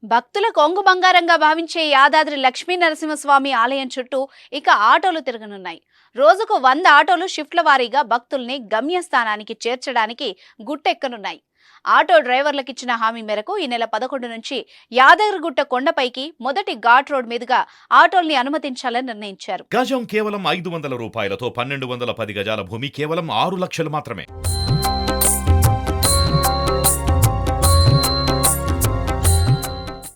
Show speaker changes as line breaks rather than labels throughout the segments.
భక్తుల కొంగు బంగారంగా భావించే యాదాద్రి లక్ష్మీ నరసింహస్వామి ఆలయం చుట్టూ ఇక ఆటోలు తిరగనున్నాయి. రోజుకు 100 ఆటోలు షిఫ్ట్ల వారీగా భక్తుల్ని గమ్యస్థానానికి చేర్చడానికి గుట్టెక్కనున్నాయి. ఆటో డ్రైవర్లకు ఇచ్చిన హామీ మేరకు ఈ నెల 11 నుంచి యాదగిరిగుట్ట కొండపైకి మొదటి ఘాట్ రోడ్ మీదుగా ఆటోల్ని అనుమతించాలని నిర్ణయించారు.
గజం కేవలం 500 రూపాయలతో 1210 గజాల భూమి కేవలం 6 లక్షలు మాత్రమే.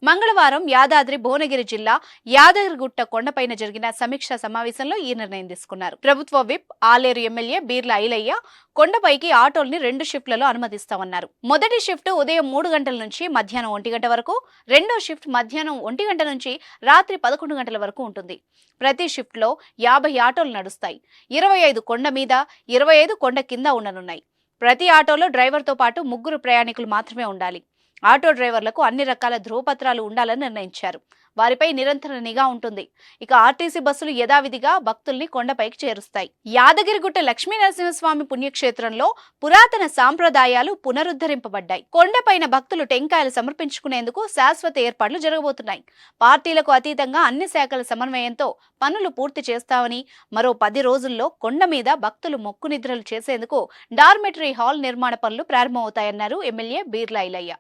మంగళవారం యాదాద్రి భువనగిరి జిల్లా యాదగిరిగుట్ట కొండపైన జరిగిన సమీక్షా సమావేశంలో ఈ నిర్ణయం తీసుకున్నారు. ప్రభుత్వ విప్ ఆలేరు ఎమ్మెల్యే బీర్ల ఐలయ్య కొండపైకి ఆటోల్ని 2 షిఫ్ట్లలో అనుమతిస్తామన్నారు. మొదటి షిఫ్ట్ ఉదయం 3 గంటల నుంచి మధ్యాహ్నం 1 గంట వరకు, రెండో షిఫ్ట్ మధ్యాహ్నం 1 గంట నుంచి రాత్రి 11 గంటల వరకు ఉంటుంది. ప్రతి షిఫ్ట్ లో 50 ఆటోలు నడుస్తాయి. 25 కొండ మీద, 25 కొండ కింద ఉండనున్నాయి. ప్రతి ఆటోలో డ్రైవర్తో పాటు 3 ప్రయాణికులు మాత్రమే ఉండాలి. ఆటో డ్రైవర్లకు అన్ని రకాల ధ్రువపత్రాలు ఉండాలని నిర్ణయించారు. వారిపై నిరంతర నిఘా ఉంటుంది. ఇక ఆర్టీసీ బస్సులు యథావిధిగా భక్తుల్ని కొండపైకి చేరుస్తాయి. యాదగిరిగుట్ట లక్ష్మీ నరసింహస్వామి పుణ్యక్షేత్రంలో పురాతన సాంప్రదాయాలు పునరుద్ధరింపబడ్డాయి. కొండపైన భక్తులు టెంకాయలు సమర్పించుకునేందుకు శాశ్వత ఏర్పాట్లు జరగబోతున్నాయి. పార్టీలకు అతీతంగా అన్ని శాఖల సమన్వయంతో పనులు పూర్తి చేస్తామని, మరో 10 రోజుల్లో కొండ మీద భక్తులు మొక్కు నిద్రలు చేసేందుకు డార్మెటరీ హాల్ నిర్మాణ పనులు ప్రారంభమవుతాయన్నారు ఎమ్మెల్యే బీర్ల ఐలయ్య.